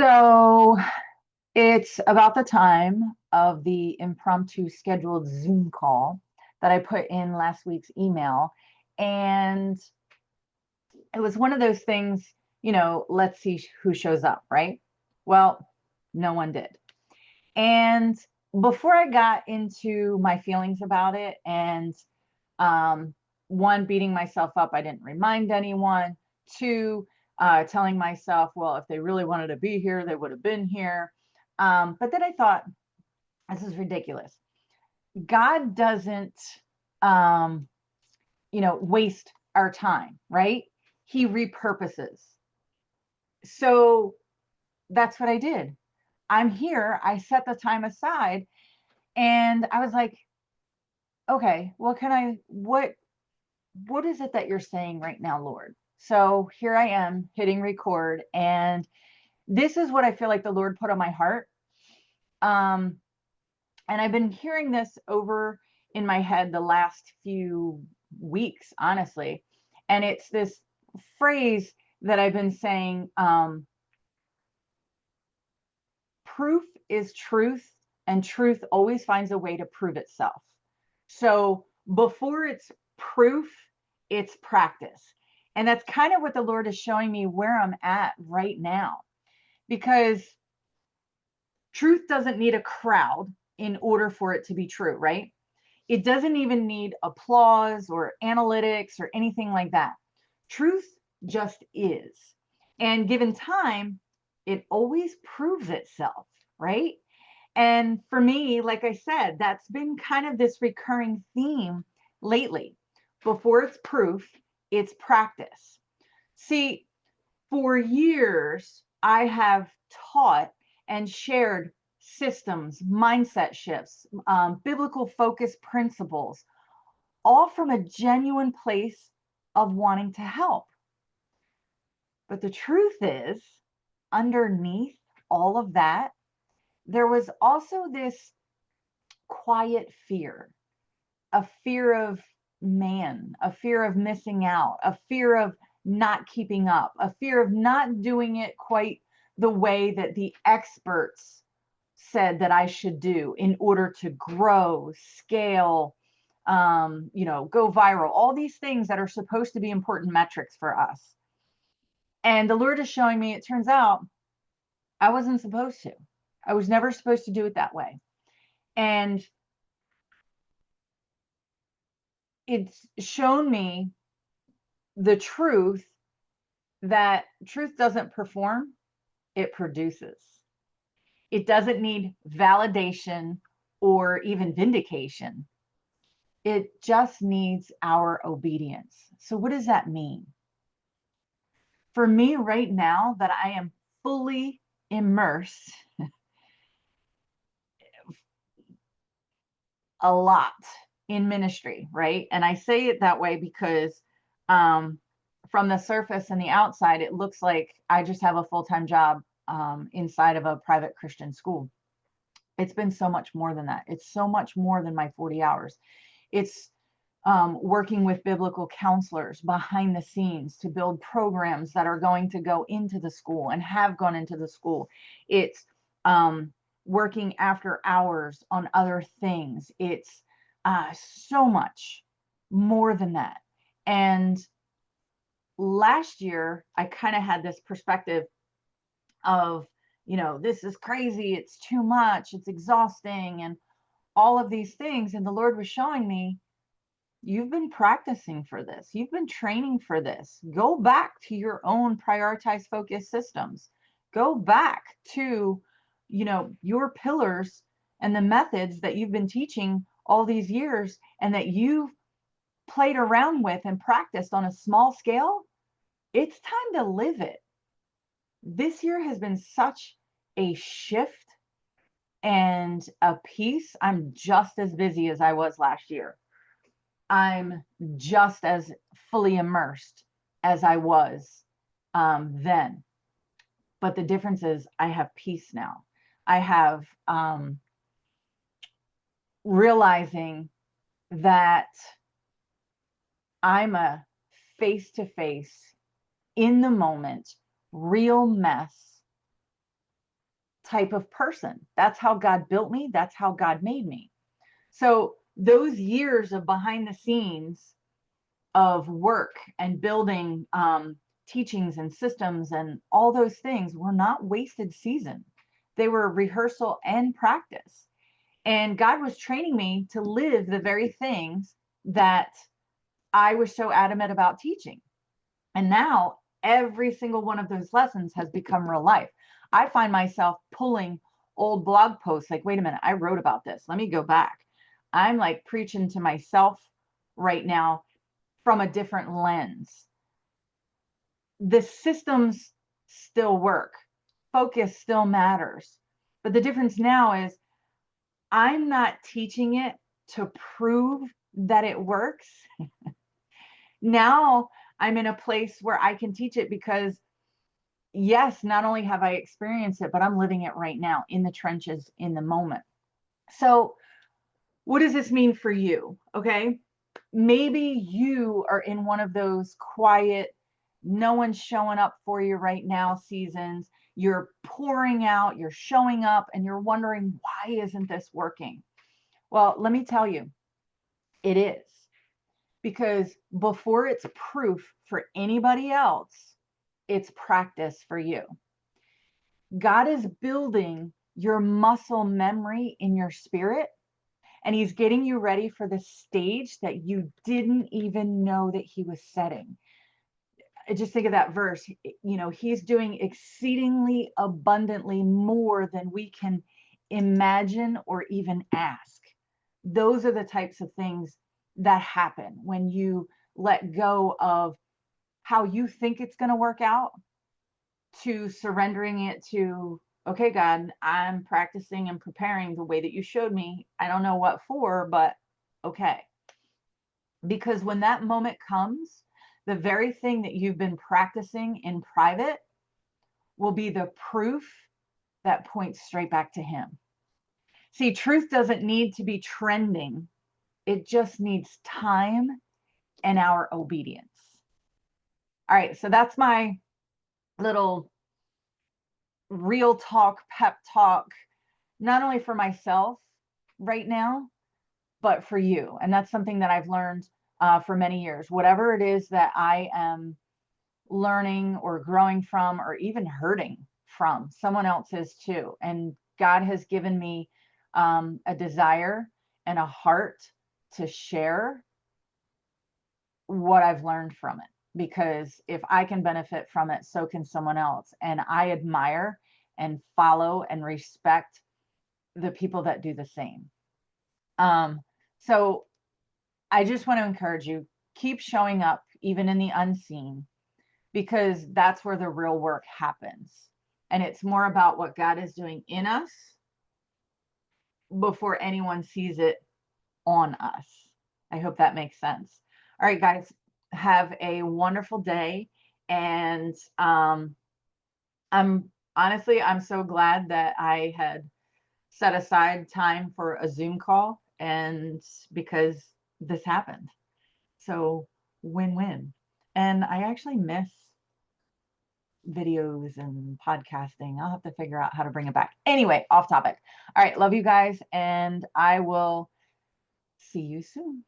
So it's about the time of the impromptu scheduled Zoom call that I put in last week's email. And it was one of those things, let's see who shows up, right? Well, no one did. And before I got into my feelings about it and um, one, beating myself up, I didn't remind anyone. Two, telling myself, well, if they really wanted to be here, they would have been here. But then I thought, this is ridiculous. God doesn't, um, waste our time, right? He repurposes. So that's what I did. I'm here. I set the time aside and I was like, okay, what is it that you're saying right now, Lord? So here I am hitting record, and this is what I feel like the Lord put on my heart. Um, and I've been hearing this over in my head the last few weeks, honestly. And it's this phrase that I've been saying, proof is truth, and truth always finds a way to prove itself. So before it's proof, it's practice. And that's kind of what the Lord is showing me where I'm at right now. Because truth doesn't need a crowd in order for it to be true, right? It doesn't even need applause or analytics or anything like that. Truth just is. And given time, it always proves itself, right? And for me, like I said, that's been kind of this recurring theme lately. Before it's proof, it's practice. See, for years, I have taught and shared systems, mindset shifts, biblical focus principles, all from a genuine place of wanting to help. But the truth is, underneath all of that, there was also this quiet fear, a fear of man, a fear of missing out, a fear of not keeping up, a fear of not doing it quite the way that the experts said that I should do in order to grow, scale, go viral, all these things that are supposed to be important metrics for us. And the Lord is showing me, it turns out I wasn't supposed to. I was never supposed to do it that way. And it's shown me the truth that truth doesn't perform, it produces. It doesn't need validation or even vindication. It just needs our obedience. So, what does that mean? For me, right now, that I am fully immersed a lot in ministry, right? And I say it that way because from the surface and the outside, it looks like I just have a full-time job inside of a private Christian school. It's been so much more than that. It's so much more than my 40 hours. It's working with biblical counselors behind the scenes to build programs that are going to go into the school and have gone into the school. It's working after hours on other things. It's so much more than that. And last year, I kind of had this perspective of, this is crazy. It's too much. It's exhausting and all of these things. And the Lord was showing me, you've been practicing for this. You've been training for this. Go back to your own prioritized focus systems. Go back to, your pillars and the methods that you've been teaching all these years and that you've played around with and practiced on a small scale. It's time to live it. This year has been such a shift and a peace. I'm just as busy as I was last year. I'm just as fully immersed as I was then. But the difference is I have peace now. I have realizing that I'm a face-to-face, in the moment, real mess type of person. That's how God built me. That's how God made me. So those years of behind the scenes of work and building teachings and systems and all those things were not wasted season. They were rehearsal and practice. And God was training me to live the very things that I was so adamant about teaching. And now every single one of those lessons has become real life. I find myself pulling old blog posts like, wait a minute, I wrote about this. Let me go back. I'm like preaching to myself right now from a different lens. The systems still work. Focus still matters. But the difference now is I'm not teaching it to prove that it works. Now I'm in a place where I can teach it because, yes, not only have I experienced it, but I'm living it right now in the trenches in the moment. So what does this mean for you? Okay. Maybe you are in one of those quiet, no one's showing up for you right now seasons. You're pouring out, you're showing up, and you're wondering, why isn't this working? Well, let me tell you, it is. Because before it's proof for anybody else, it's practice for you. God is building your muscle memory in your spirit, and he's getting you ready for the stage that you didn't even know that he was setting. I just think of that verse, he's doing exceedingly abundantly more than we can imagine or even ask. Those are the types of things that happen when you let go of how you think it's going to work out to surrendering it to, okay, God, I'm practicing and preparing the way that you showed me. I don't know what for, but okay. Because when that moment comes, the very thing that you've been practicing in private will be the proof that points straight back to him. See, truth doesn't need to be trending. It just needs time and our obedience. All right, so that's my little real talk, pep talk, not only for myself right now, but for you. And that's something that I've learned for many years. Whatever it is that I am learning or growing from, or even hurting from, someone else is too. And God has given me a desire and a heart to share what I've learned from it. Because if I can benefit from it, so can someone else. And I admire and follow and respect the people that do the same. So I just want to encourage you, keep showing up even in the unseen, because that's where the real work happens. And it's more about what God is doing in us before anyone sees it on us. I hope that makes sense. All right, guys, have a wonderful day. And I'm so glad that I had set aside time for a Zoom call, and because this happened. So win-win. And I actually miss videos and podcasting. I'll have to figure out how to bring it back. Anyway, off topic. All right, love you guys, and I will see you soon.